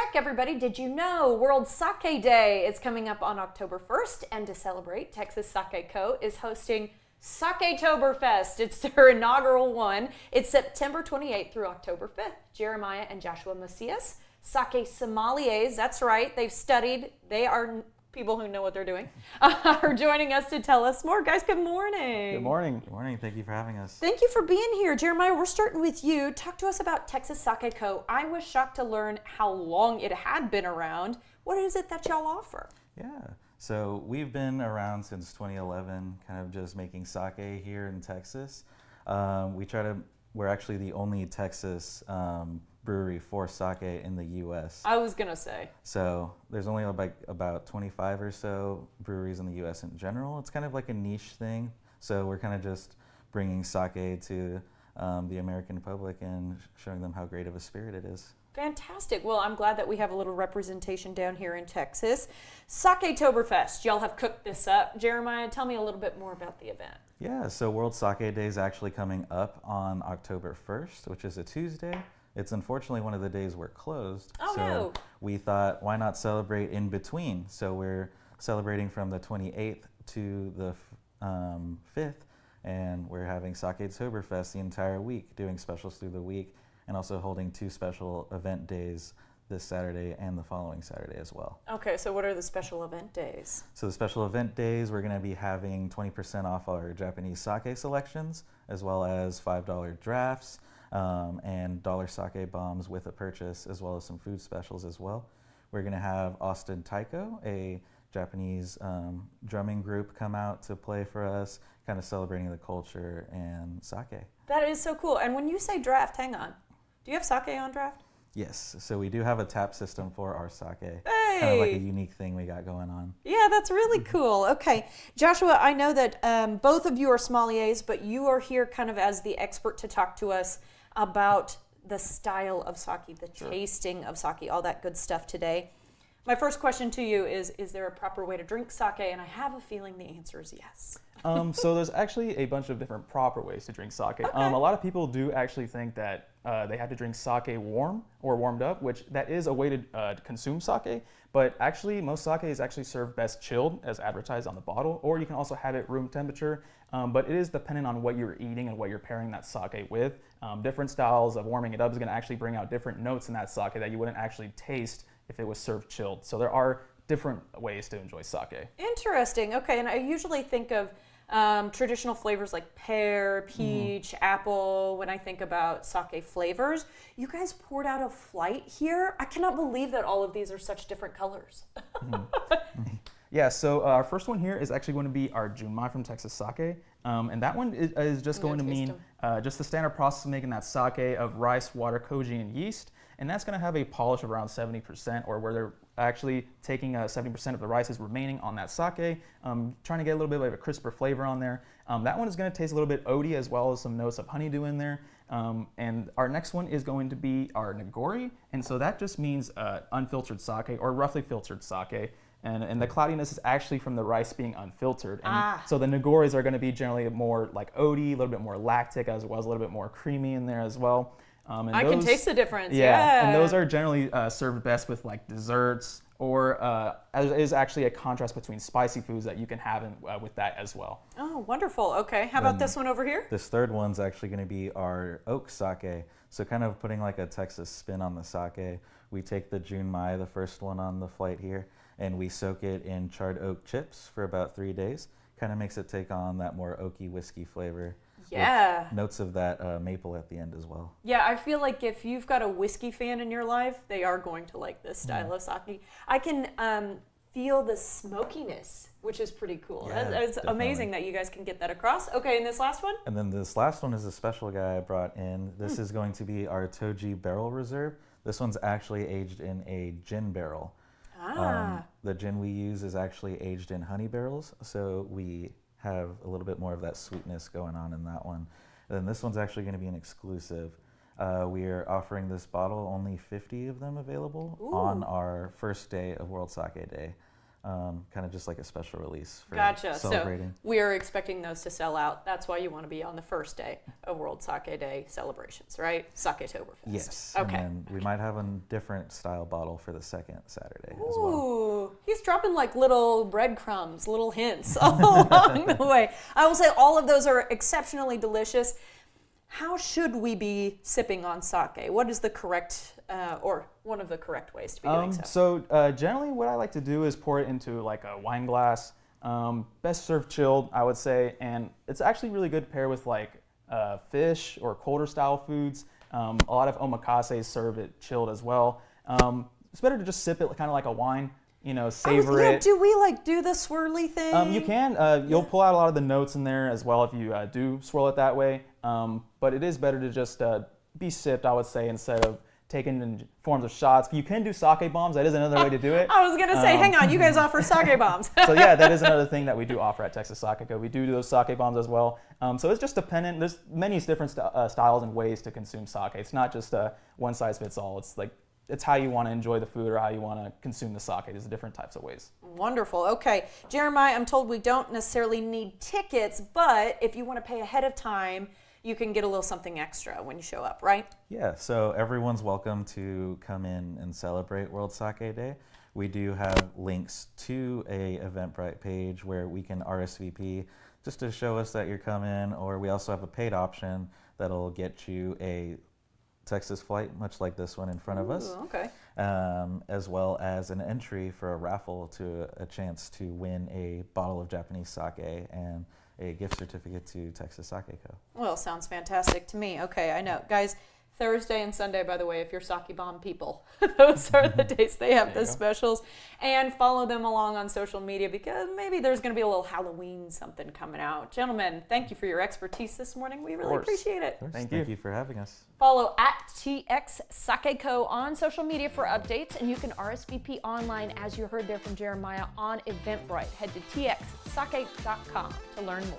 check, everybody. Did you know World Sake Day is coming up on October 1st? And to celebrate, Texas Sake Co. is hosting Saketoberfest. It's their inaugural one. It's September 28th through October 5th. Jeremiah and Joshua Macias, sake sommeliers, that's right, they've studied, they are people who know what they're doing, are joining us to tell us more. Guys, good morning. Good morning. Good morning. Thank you for having us. Thank you for being here. Jeremiah, we're starting with you. Talk to us about Texas Sake Co. I was shocked to learn how long it had been around. What is it that y'all offer? Yeah. So we've been around since 2011, kind of just making sake here in Texas. We're actually the only Texas brewery for sake in the U.S. I was going to say. So there's only about 25 or so breweries in the U.S. in general. It's kind of like a niche thing. So we're kind of just bringing sake to the American public and showing them how great of a spirit it is. Fantastic. Well, I'm glad that we have a little representation down here in Texas. Saketoberfest, y'all have cooked this up. Jeremiah, tell me a little bit more about the event. Yeah, so World Sake Day is actually coming up on October 1st, which is a Tuesday. It's unfortunately one of the days we're closed. Oh, so no. We thought, why not celebrate in between? So we're celebrating from the 28th to the 5th, and we're having Saketoberfest the entire week, doing specials through the week, and also holding 2 special event days this Saturday and the following Saturday as well. Okay, so what are the special event days? So the special event days, we're going to be having 20% off our Japanese sake selections, as well as $5 drafts and dollar sake bombs with a purchase, as well as some food specials as well. We're going to have Austin Taiko, a Japanese drumming group, come out to play for us, kind of celebrating the culture and sake. That is so cool. And when you say draft, hang on. Do you have sake on draft? Yes, so we do have a tap system for our sake. Hey! Kind of like a unique thing we got going on. Yeah, that's really cool. Okay. Joshua, I know that both of you are sommeliers, but you are here kind of as the expert to talk to us about the style of sake, the tasting of sake, all that good stuff today. My first question to you is there a proper way to drink sake? And I have a feeling the answer is yes. So there's actually a bunch of different proper ways to drink sake. Okay. A lot of people do actually think that they have to drink sake warm or warmed up, which that is a way to consume sake. But actually, most sake is actually served best chilled, as advertised on the bottle, or you can also have it room temperature. But it is dependent on what you're eating and what you're pairing that sake with. Different styles of warming it up is going to actually bring out different notes in that sake that you wouldn't actually taste if it was served chilled. So there are different ways to enjoy sake. Interesting. Okay, and I usually think of traditional flavors like pear, peach, apple when I think about sake flavors. You guys poured out a flight here. I cannot believe that all of these are such different colors. Yeah, so our first one here is actually going to be our Junmai from Texas Sake. And that one is just going to mean just the standard process of making that sake of rice, water, koji, and yeast. And that's going to have a polish of around 70%, or where they're actually taking 70% of the rice is remaining on that sake, trying to get a little bit of a crisper flavor on there. That one is going to taste a little bit oaty, as well as some notes of honeydew in there. And our next one is going to be our Nagori. And so that just means unfiltered sake, or roughly filtered sake. And the cloudiness is actually from the rice being unfiltered. And so the Nagoris are going to be generally more like oaty, a little bit more lactic, as well as a little bit more creamy in there as well. And I can taste the difference. Yeah, and those are generally served best with like desserts, or is actually a contrast between spicy foods that you can have with that as well. Oh, wonderful. Okay, how about this one over here? This third one's actually going to be our oak sake. So kind of putting like a Texas spin on the sake. We take the Junmai, the first one on the flight here, and we soak it in charred oak chips for about 3 days. Kind of makes it take on that more oaky whiskey flavor. Yeah. With notes of that maple at the end as well. Yeah, I feel like if you've got a whiskey fan in your life, they are going to like this style of sake. I can feel the smokiness, which is pretty cool. Yeah, It's definitely. amazing that you guys can get that across. Okay, and this last one? And then this last one is a special guy I brought in. This is going to be our Toji Barrel Reserve. This one's actually aged in a gin barrel. The gin we use is actually aged in honey barrels, so we have a little bit more of that sweetness going on in that one. And then this one's actually going to be an exclusive. We are offering this bottle, only 50 of them available on our first day of World Sake Day. kind of just like a special release for Gotcha. celebrating. So we are expecting those to sell out. That's why you want to be on the first day of World Sake Day celebrations, right? Saketoberfest. Yes. Okay. And then we might have a different style bottle for the second Saturday as well. Ooh, he's dropping like little breadcrumbs, little hints all along the way. I will say all of those are exceptionally delicious. How should we be sipping on sake? What is the correct, or one of the correct ways to be doing so? So generally what I like to do is pour it into like a wine glass. Best served chilled, I would say. And it's actually really good to pair with like fish or colder style foods. A lot of omakase serve it chilled as well. It's better to just sip it kind of like a wine. Savor it. Do we like do the swirly thing? You can. You'll pull out a lot of the notes in there as well if you do swirl it that way. But it is better to just be sipped, I would say, instead of taken in forms of shots. You can do sake bombs. That is another way to do it. I was going to say, hang on, you guys offer sake bombs. So yeah, that is another thing that we do offer at Texas Sakeko. We do those sake bombs as well. So it's just dependent. There's many different styles and ways to consume sake. It's not just one size fits all. It's how you want to enjoy the food or how you want to consume the sake. There's different types of ways. Wonderful. Okay. Jeremiah, I'm told we don't necessarily need tickets, but if you want to pay ahead of time, you can get a little something extra when you show up, right? Yeah, so everyone's welcome to come in and celebrate World Sake Day. We do have links to a Eventbrite page where we can RSVP just to show us that you're coming, or we also have a paid option that'll get you a Texas flight, much like this one in front of us. Okay. As well as an entry for a raffle to a chance to win a bottle of Japanese sake and a gift certificate to Texas Sakeko. Well, sounds fantastic to me. Okay, I know. Guys, Thursday and Sunday, by the way, if you're sake bomb people, those are the days they have the specials. And follow them along on social media because maybe there's going to be a little Halloween something coming out. Gentlemen, thank you for your expertise this morning. We really appreciate it. Thank you for having us. Follow at TX Sakeko on social media for updates, and you can RSVP online, as you heard there from Jeremiah, on Eventbrite. Head to txsake.com to learn more.